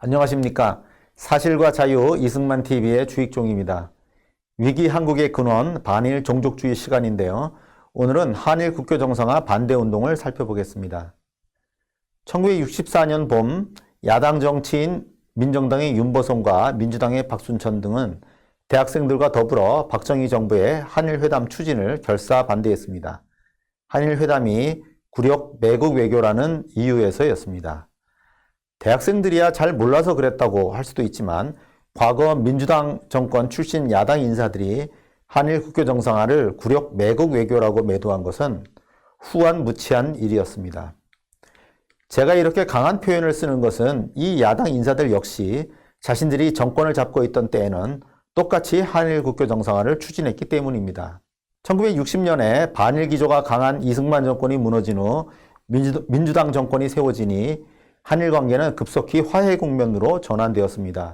안녕하십니까. 사실과 자유 이승만 TV의 주익종입니다. 위기 한국의 근원 반일 종족주의 시간인데요. 오늘은 한일 국교 정상화 반대 운동을 살펴보겠습니다. 1964년 봄 야당 정치인 민정당의 윤보성과 민주당의 박순천 등은 대학생들과 더불어 박정희 정부의 한일회담 추진을 결사 반대했습니다. 한일회담이 굴욕 매국 외교라는 이유에서였습니다. 대학생들이야 잘 몰라서 그랬다고 할 수도 있지만 과거 민주당 정권 출신 야당 인사들이 한일 국교 정상화를 굴욕 매국 외교라고 매도한 것은 후한무치한 일이었습니다. 제가 이렇게 강한 표현을 쓰는 것은 이 야당 인사들 역시 자신들이 정권을 잡고 있던 때에는 똑같이 한일 국교 정상화를 추진했기 때문입니다. 1960년에 반일 기조가 강한 이승만 정권이 무너진 후 민주당 정권이 세워지니 한일 관계는 급속히 화해 국면으로 전환되었습니다.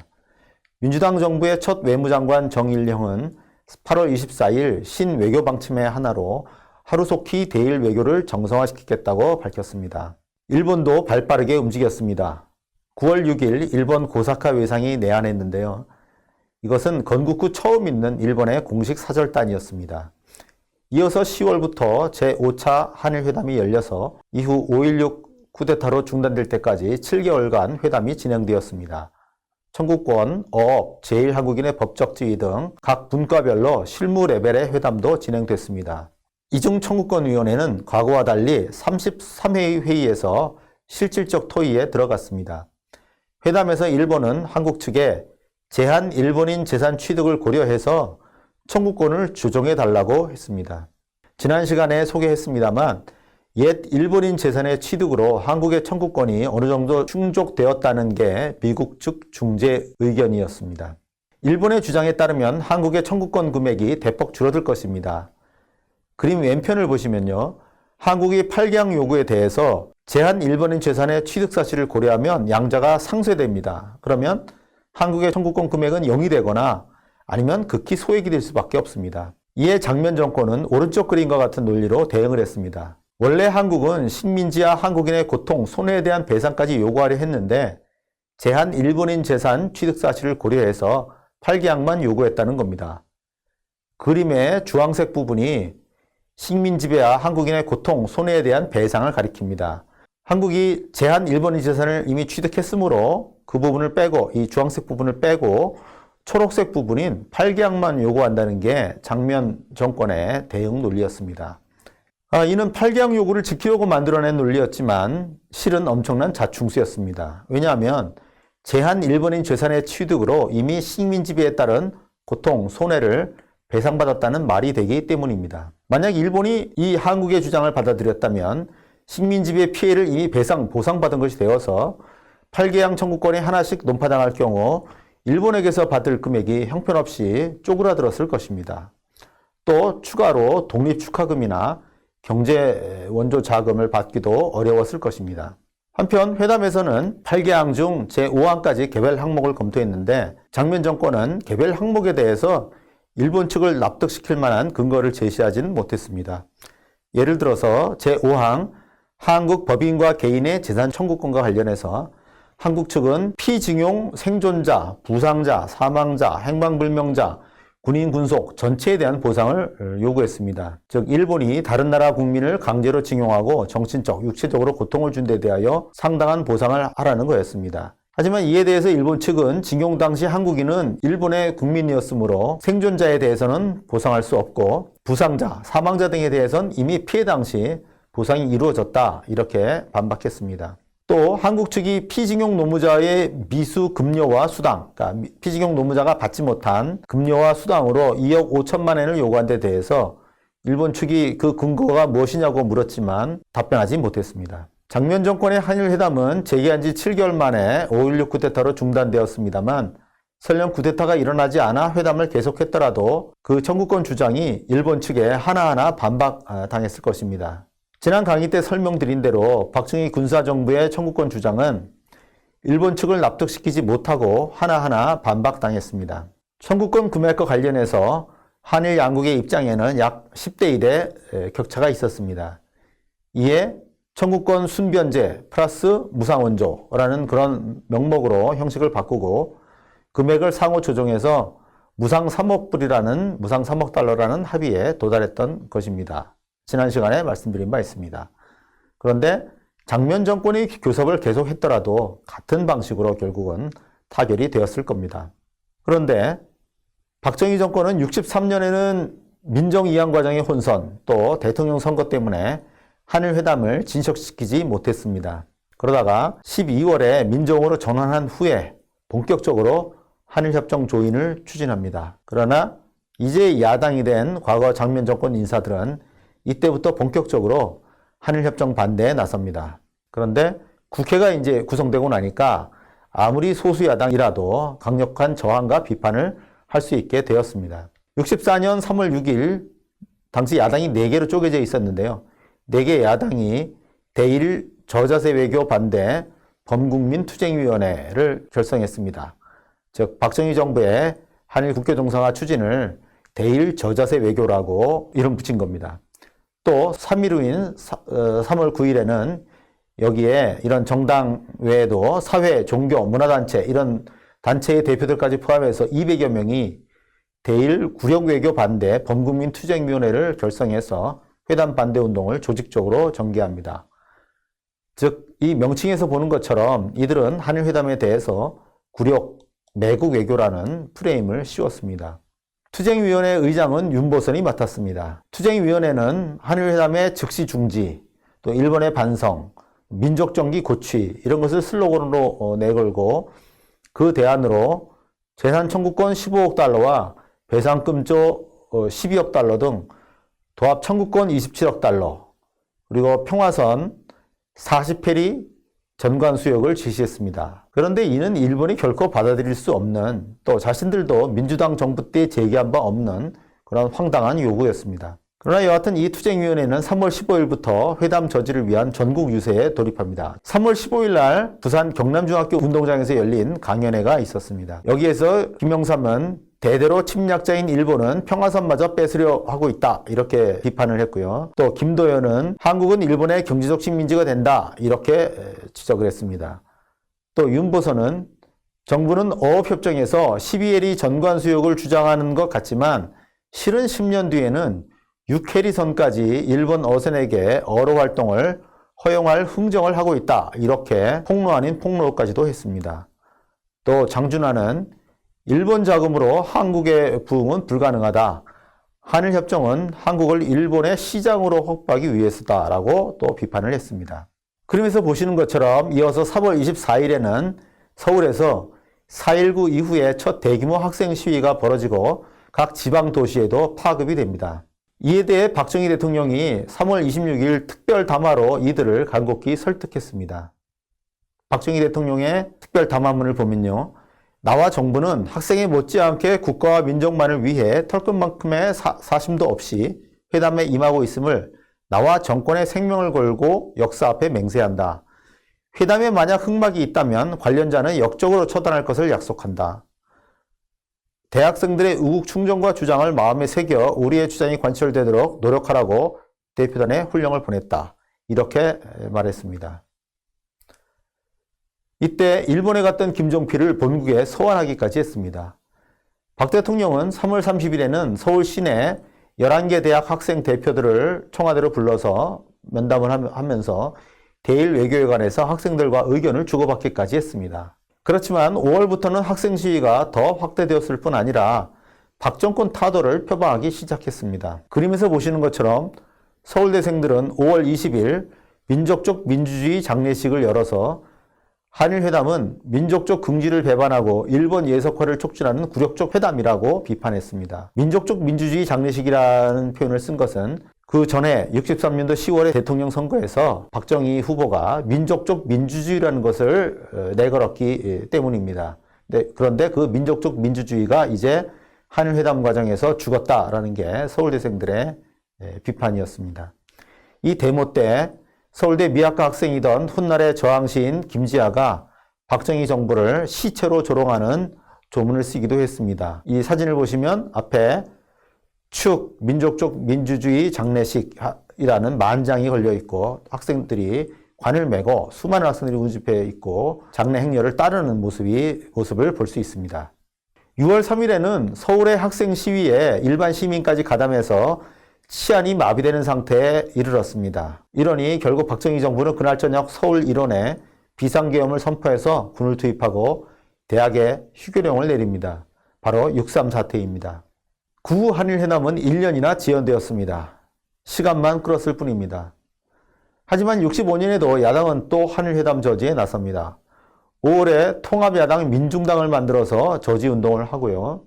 민주당 정부의 첫 외무장관 정일영은 8월 24일 신외교 방침의 하나로 하루속히 대일 외교를 정상화시키겠다고 밝혔습니다. 일본도 발빠르게 움직였습니다. 9월 6일 일본 고사카 외상이 내한했는데요. 이것은 건국 후 처음 있는 일본의 공식 사절단이었습니다. 이어서 10월부터 제5차 한일회담이 열려서 이후 5.16 쿠데타로 중단될 때까지 7개월간 회담이 진행되었습니다. 청구권, 어업, 제1한국인의 법적 지위 등 각 분과별로 실무 레벨의 회담도 진행됐습니다. 이중 청구권위원회는 과거와 달리 33회의 회의에서 실질적 토의에 들어갔습니다. 회담에서 일본은 한국 측에 제한 일본인 재산 취득을 고려해서 청구권을 조정해달라고 했습니다. 지난 시간에 소개했습니다만 옛 일본인 재산의 취득으로 한국의 청구권이 어느 정도 충족되었다는 게 미국 측 중재 의견이었습니다. 일본의 주장에 따르면 한국의 청구권 금액이 대폭 줄어들 것입니다. 그림 왼편을 보시면요. 한국이 8개항 요구에 대해서 제한 일본인 재산의 취득 사실을 고려하면 양자가 상쇄됩니다. 그러면 한국의 청구권 금액은 0이 되거나 아니면 극히 소액이 될 수밖에 없습니다. 이에 장면 정권은 오른쪽 그림과 같은 논리로 대응을 했습니다. 원래 한국은 식민지와 한국인의 고통, 손해에 대한 배상까지 요구하려 했는데 제한 일본인 재산 취득 사실을 고려해서 8개항만 요구했다는 겁니다. 그림의 주황색 부분이 식민 지배와 한국인의 고통, 손해에 대한 배상을 가리킵니다. 한국이 제한 일본인 재산을 이미 취득했으므로 그 부분을 빼고 이 주황색 부분을 빼고 초록색 부분인 8개항만 요구한다는 게 장면 정권의 대응 논리였습니다. 이는 8개항 요구를 지키려고 만들어낸 논리였지만 실은 엄청난 자충수였습니다. 왜냐하면 제한 일본인 재산의 취득으로 이미 식민 지배에 따른 고통, 손해를 배상받았다는 말이 되기 때문입니다. 만약 일본이 이 한국의 주장을 받아들였다면 식민 지배의 피해를 이미 보상받은 것이 되어서 8개항 청구권이 하나씩 논파당할 경우 일본에게서 받을 금액이 형편없이 쪼그라들었을 것입니다. 또 추가로 독립축하금이나 경제 원조 자금을 받기도 어려웠을 것입니다. 한편 회담에서는 8개항 중 제5항까지 개별 항목을 검토했는데 장면 정권은 개별 항목에 대해서 일본 측을 납득시킬 만한 근거를 제시하지는 못했습니다. 예를 들어서 제5항 한국 법인과 개인의 재산 청구권과 관련해서 한국 측은 피징용 생존자, 부상자, 사망자, 행방불명자, 군인 군속 전체에 대한 보상을 요구했습니다. 즉 일본이 다른 나라 국민을 강제로 징용하고 정신적, 육체적으로 고통을 준 데 대하여 상당한 보상을 하라는 거였습니다. 하지만 이에 대해서 일본 측은 징용 당시 한국인은 일본의 국민이었으므로 생존자에 대해서는 보상할 수 없고 부상자, 사망자 등에 대해서는 이미 피해 당시 보상이 이루어졌다 이렇게 반박했습니다. 또 한국 측이 피징용 노무자의 미수 급료와 수당, 그러니까 피징용 노무자가 받지 못한 급료와 수당으로 2억 5천만 엔을 요구한 데 대해서 일본 측이 그 근거가 무엇이냐고 물었지만 답변하지 못했습니다. 장면 정권의 한일회담은 재개한 지 7개월 만에 5.16 쿠데타로 중단되었습니다만 설령 쿠데타가 일어나지 않아 회담을 계속했더라도 그 청구권 주장이 일본 측에 하나하나 반박당했을 것입니다. 지난 강의 때 설명드린 대로 박정희 군사정부의 청구권 주장은 일본 측을 납득시키지 못하고 하나하나 반박당했습니다. 청구권 금액과 관련해서 한일 양국의 입장에는 약 10대 1의 격차가 있었습니다. 이에 청구권 순변제 플러스 무상원조라는 그런 명목으로 형식을 바꾸고 금액을 상호 조정해서 무상 3억 불이라는 무상 3억 달러라는 합의에 도달했던 것입니다. 지난 시간에 말씀드린 바 있습니다. 그런데 장면 정권이 교섭을 계속했더라도 같은 방식으로 결국은 타결이 되었을 겁니다. 그런데 박정희 정권은 63년에는 민정이양 과정의 혼선 또 대통령 선거 때문에 한일회담을 진척시키지 못했습니다. 그러다가 12월에 민정으로 전환한 후에 본격적으로 한일협정 조인을 추진합니다. 그러나 이제 야당이 된 과거 장면 정권 인사들은 이때부터 본격적으로 한일협정 반대에 나섭니다. 그런데 국회가 이제 구성되고 나니까 아무리 소수야당이라도 강력한 저항과 비판을 할 수 있게 되었습니다. 64년 3월 6일 당시 야당이 4개로 쪼개져 있었는데요. 4개 야당이 대일 저자세 외교 반대 범국민투쟁위원회를 결성했습니다. 즉 박정희 정부의 한일 국교 정상화 추진을 대일 저자세 외교라고 이름 붙인 겁니다. 또 3일 후인 3월 9일에는 여기에 이런 정당 외에도 사회, 종교, 문화단체 이런 단체의 대표들까지 포함해서 200여 명이 대일 구력외교 반대 범국민투쟁위원회를 결성해서 회담 반대 운동을 조직적으로 전개합니다. 즉, 이 명칭에서 보는 것처럼 이들은 한일회담에 대해서 굴욕, 매국 외교라는 프레임을 씌웠습니다. 투쟁위원회 의장은 윤보선이 맡았습니다. 투쟁위원회는 한일회담의 즉시 중지, 또 일본의 반성, 민족정기 고취 이런 것을 슬로건으로 내걸고 그 대안으로 재산 청구권 15억 달러와 배상금조 12억 달러 등 도합 청구권 27억 달러 그리고 평화선 40페리 전관 수역을 지시했습니다. 그런데 이는 일본이 결코 받아들일 수 없는 또 자신들도 민주당 정부 때 제기한 바 없는 그런 황당한 요구였습니다. 그러나 여하튼 이 투쟁위원회는 3월 15일부터 회담 저지를 위한 전국 유세에 돌입합니다. 3월 15일 날 부산 경남중학교 운동장에서 열린 강연회가 있었습니다. 여기에서 김영삼은 대대로 침략자인 일본은 평화선마저 뺏으려 하고 있다 이렇게 비판을 했고요. 또 김도연은 한국은 일본의 경제적 식민지가 된다 이렇게 지적을 했습니다. 또 윤보선은 정부는 어업협정에서 12해리 전관수역을 주장하는 것 같지만 실은 10년 뒤에는 6해리선까지 일본 어선에게 어로 활동을 허용할 흥정을 하고 있다 이렇게 폭로 아닌 폭로까지도 했습니다. 또 장준하는 일본 자금으로 한국의 부흥은 불가능하다. 한일협정은 한국을 일본의 시장으로 확보하기 위해서다라고 또 비판을 했습니다. 그러면서 보시는 것처럼 이어서 3월 24일에는 서울에서 4.19 이후에 첫 대규모 학생 시위가 벌어지고 각 지방 도시에도 파급이 됩니다. 이에 대해 박정희 대통령이 3월 26일 특별 담화로 이들을 간곡히 설득했습니다. 박정희 대통령의 특별 담화문을 보면요. 나와 정부는 학생에 못지않게 국가와 민족만을 위해 털끝만큼의 사심도 없이 회담에 임하고 있음을 나와 정권의 생명을 걸고 역사 앞에 맹세한다. 회담에 만약 흑막이 있다면 관련자는 역적으로 처단할 것을 약속한다. 대학생들의 우국 충정과 주장을 마음에 새겨 우리의 주장이 관철되도록 노력하라고 대표단에 훈령을 보냈다. 이렇게 말했습니다. 이때 일본에 갔던 김종필을 본국에 소환하기까지 했습니다. 박 대통령은 3월 30일에는 서울 시내 11개 대학 학생 대표들을 청와대로 불러서 면담을 하면서 대일 외교에 관해서 학생들과 의견을 주고받기까지 했습니다. 그렇지만 5월부터는 학생 시위가 더 확대되었을 뿐 아니라 박정권 타도를 표방하기 시작했습니다. 그림에서 보시는 것처럼 서울대생들은 5월 20일 민족적 민주주의 장례식을 열어서 한일회담은 민족적 긍지를 배반하고 일본 예속화를 촉진하는 굴욕적 회담이라고 비판했습니다. 민족적 민주주의 장례식이라는 표현을 쓴 것은 그 전에 63년도 10월에 대통령 선거에서 박정희 후보가 민족적 민주주의라는 것을 내걸었기 때문입니다. 그런데 그 민족적 민주주의가 이제 한일회담 과정에서 죽었다라는 게 서울대생들의 비판이었습니다. 이 데모 때 서울대 미학과 학생이던 훗날의 저항시인 김지아가 박정희 정부를 시체로 조롱하는 조문을 쓰기도 했습니다. 이 사진을 보시면 앞에 축 민족적 민주주의 장례식 이라는 만장이 걸려 있고 학생들이 관을 메고 수많은 학생들이 운집해 있고 장례 행렬을 따르는 모습을 볼 수 있습니다. 6월 3일에는 서울의 학생 시위에 일반 시민까지 가담해서 치안이 마비되는 상태에 이르렀습니다. 이러니 결국 박정희 정부는 그날 저녁 서울 일원에 비상계엄을 선포해서 군을 투입하고 대학에 휴교령을 내립니다. 바로 6.3 사태입니다. 구 한일회담은 1년이나 지연되었습니다. 시간만 끌었을 뿐입니다. 하지만 65년에도 야당은 또 한일회담 저지에 나섭니다. 5월에 통합야당 민중당을 만들어서 저지운동을 하고요.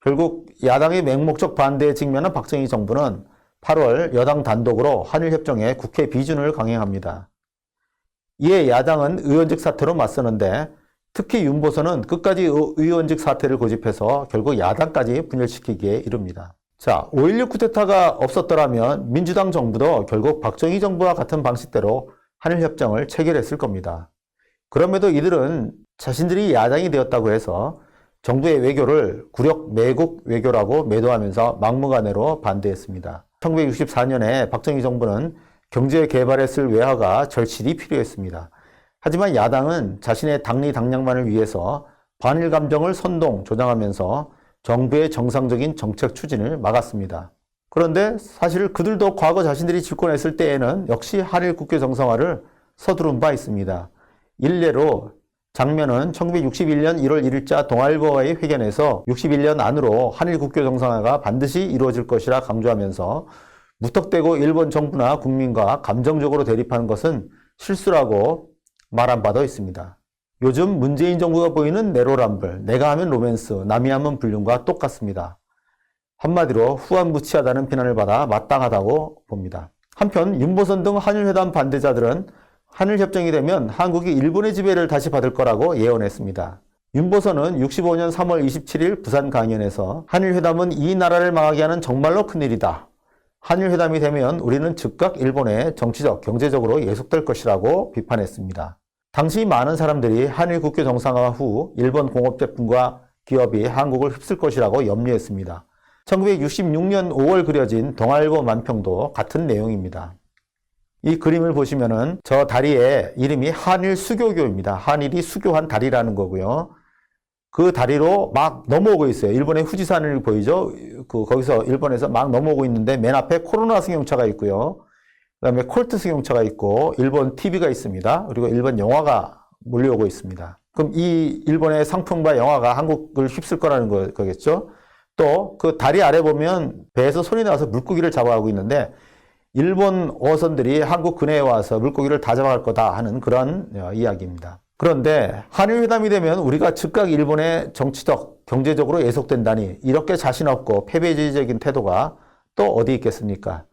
결국 야당의 맹목적 반대에 직면한 박정희 정부는 8월 여당 단독으로 한일협정에 국회 비준을 강행합니다. 이에 야당은 의원직 사퇴로 맞서는데 특히 윤보선은 끝까지 의원직 사퇴를 고집해서 결국 야당까지 분열시키기에 이릅니다. 자, 5.16 쿠데타가 없었더라면 민주당 정부도 결국 박정희 정부와 같은 방식대로 한일협정을 체결했을 겁니다. 그럼에도 이들은 자신들이 야당이 되었다고 해서 정부의 외교를 굴욕 매국 외교라고 매도하면서 막무가내로 반대했습니다. 1964년에 박정희 정부는 경제 개발에 쓸 외화가 절실히 필요했습니다. 하지만 야당은 자신의 당리 당략만을 위해서 반일 감정을 선동, 조장하면서 정부의 정상적인 정책 추진을 막았습니다. 그런데 사실 그들도 과거 자신들이 집권했을 때에는 역시 한일 국교 정상화를 서두른 바 있습니다. 일례로 장면은 1961년 1월 1일자 동아일보와의 회견에서 61년 안으로 한일 국교 정상화가 반드시 이루어질 것이라 강조하면서 무턱대고 일본 정부나 국민과 감정적으로 대립하는 것은 실수라고 말한 바도 있습니다. 요즘 문재인 정부가 보이는 내로남불, 내가 하면 로맨스, 남이 하면 불륜과 똑같습니다. 한마디로 후한무치하다는 비난을 받아 마땅하다고 봅니다. 한편 윤보선 등 한일회담 반대자들은 한일협정이 되면 한국이 일본의 지배를 다시 받을 거라고 예언했습니다. 윤보선은 65년 3월 27일 부산 강연에서 한일회담은 이 나라를 망하게 하는 정말로 큰일이다. 한일회담이 되면 우리는 즉각 일본에 정치적, 경제적으로 예속될 것이라고 비판했습니다. 당시 많은 사람들이 한일 국교 정상화 후 일본 공업제품과 기업이 한국을 휩쓸 것이라고 염려했습니다. 1966년 5월 그려진 동아일보 만평도 같은 내용입니다. 이 그림을 보시면은 저 다리의 이름이 한일 수교교입니다. 한일이 수교한 다리라는 거고요. 그 다리로 막 넘어오고 있어요. 일본의 후지산을 보이죠? 거기서 일본에서 막 넘어오고 있는데 맨 앞에 코로나 승용차가 있고요. 그 다음에 콜트 승용차가 있고 일본 TV가 있습니다. 그리고 일본 영화가 몰려오고 있습니다. 그럼 이 일본의 상품과 영화가 한국을 휩쓸 거라는 거겠죠? 또 그 다리 아래 보면 배에서 손이 나와서 물고기를 잡아가고 있는데 일본 어선들이 한국 근해에 와서 물고기를 다 잡아갈 거다 하는 그런 이야기입니다. 그런데 한일회담이 되면 우리가 즉각 일본의 정치적, 경제적으로 예속된다니 이렇게 자신 없고 패배주의적인 태도가 또 어디 있겠습니까?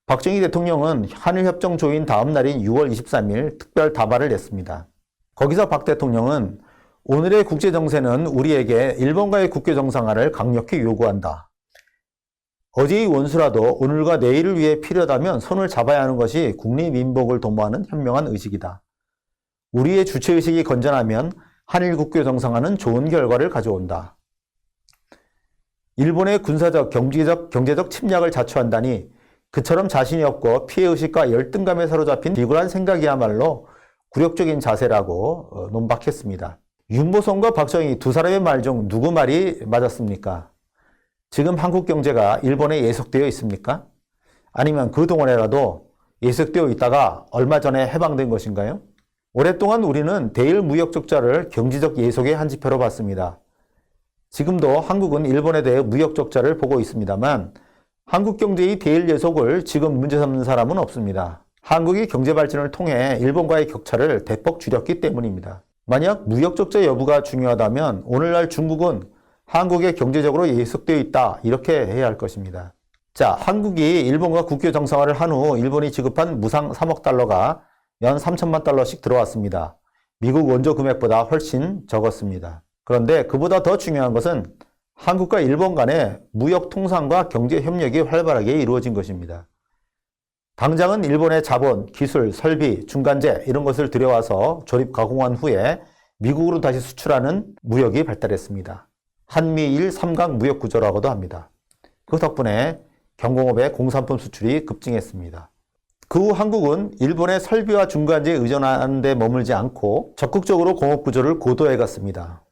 박정희 대통령은 한일협정 조인 다음 날인 6월 23일 특별 답안을 냈습니다. 거기서 박 대통령은 오늘의 국제정세는 우리에게 일본과의 국교 정상화를 강력히 요구한다. 어제의 원수라도 오늘과 내일을 위해 필요하다면 손을 잡아야 하는 것이 국리민복을 도모하는 현명한 의식이다. 우리의 주체의식이 건전하면 한일 국교 정상화는 좋은 결과를 가져온다. 일본의 군사적, 경제적 침략을 자초한다니 그처럼 자신이 없고 피해의식과 열등감에 사로잡힌 비굴한 생각이야말로 굴욕적인 자세라고 논박했습니다. 윤보선과 박정희 두 사람의 말 중 누구 말이 맞았습니까? 지금 한국 경제가 일본에 예속되어 있습니까? 아니면 그동안에라도 예속되어 있다가 얼마 전에 해방된 것인가요? 오랫동안 우리는 대일 무역 적자를 경제적 예속의 한 지표로 봤습니다. 지금도 한국은 일본에 대해 무역 적자를 보고 있습니다만 한국 경제의 대일 예속을 지금 문제 삼는 사람은 없습니다. 한국이 경제 발전을 통해 일본과의 격차를 대폭 줄였기 때문입니다. 만약 무역 적자 여부가 중요하다면 오늘날 중국은 한국에 경제적으로 예속되어 있다 이렇게 해야 할 것입니다. 자, 한국이 일본과 국교 정상화를 한 후 일본이 지급한 무상 3억 달러가 연 3천만 달러씩 들어왔습니다. 미국 원조 금액보다 훨씬 적었습니다. 그런데 그보다 더 중요한 것은 한국과 일본 간의 무역 통상과 경제 협력이 활발하게 이루어진 것입니다. 당장은 일본의 자본, 기술, 설비, 중간재 이런 것을 들여와서 조립 가공한 후에 미국으로 다시 수출하는 무역이 발달했습니다. 한미일 삼각 무역 구조라고도 합니다. 그 덕분에 경공업의 공산품 수출이 급증했습니다. 그 후 한국은 일본의 설비와 중간재에 의존하는 데 머물지 않고 적극적으로 공업 구조를 고도해 갔습니다.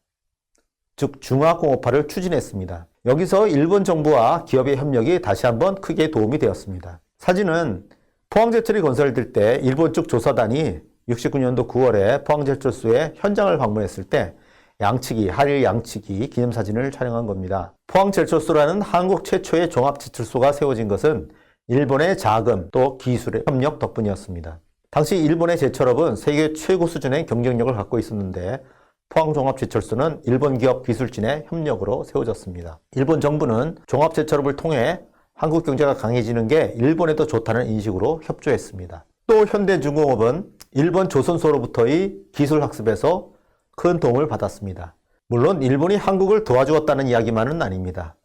즉 중화공업화를 추진했습니다. 여기서 일본 정부와 기업의 협력이 다시 한번 크게 도움이 되었습니다. 사진은 포항제철이 건설될 때 일본 쪽 조사단이 69년도 9월에 포항제철소의 현장을 방문했을 때 한일 양측이 기념사진을 촬영한 겁니다. 포항제철소라는 한국 최초의 종합제철소가 세워진 것은 일본의 자금 또 기술의 협력 덕분이었습니다. 당시 일본의 제철업은 세계 최고 수준의 경쟁력을 갖고 있었는데 포항종합제철소는 일본 기업 기술진의 협력으로 세워졌습니다. 일본 정부는 종합제철업을 통해 한국 경제가 강해지는 게 일본에도 좋다는 인식으로 협조했습니다. 또 현대중공업은 일본 조선소로부터의 기술 학습에서 큰 도움을 받았습니다. 물론 일본이 한국을 도와주었다는 이야기만은 아닙니다.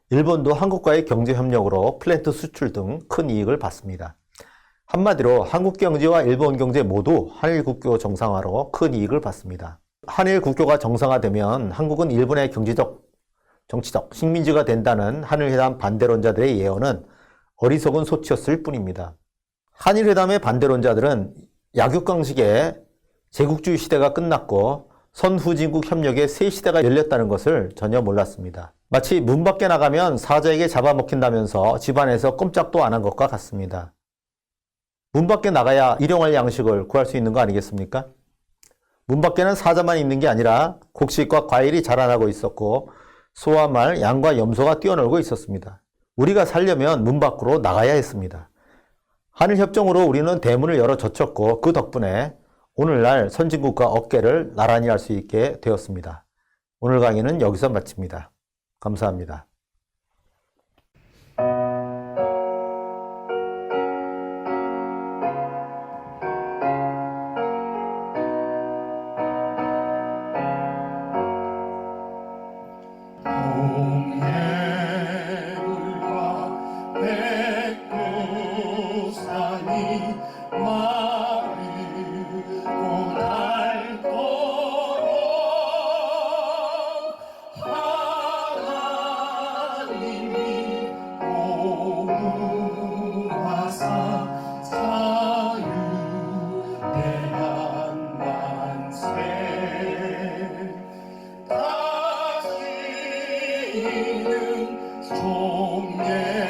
일본도 한국과의 경제협력으로 플랜트 수출 등 큰 이익을 받습니다. 한마디로 한국 경제와 일본 경제 모두 한일 국교 정상화로 큰 이익을 받습니다. 한일 국교가 정상화되면 한국은 일본의 경제적, 정치적 식민지가 된다는 한일회담 반대론자들의 예언은 어리석은 소치였을 뿐입니다. 한일회담의 반대론자들은 약육강식의 제국주의 시대가 끝났고 선후진국 협력의 새 시대가 열렸다는 것을 전혀 몰랐습니다. 마치 문 밖에 나가면 사자에게 잡아먹힌다면서 집안에서 꼼짝도 안 한 것과 같습니다. 문 밖에 나가야 일용할 양식을 구할 수 있는 거 아니겠습니까? 문 밖에는 사자만 있는 게 아니라 곡식과 과일이 자라나고 있었고 소와 말, 양과 염소가 뛰어놀고 있었습니다. 우리가 살려면 문 밖으로 나가야 했습니다. 한일협정으로 우리는 대문을 열어 젖혔고 그 덕분에 오늘날 선진국과 어깨를 나란히 할 수 있게 되었습니다. 오늘 강의는 여기서 마칩니다. 감사합니다. 종례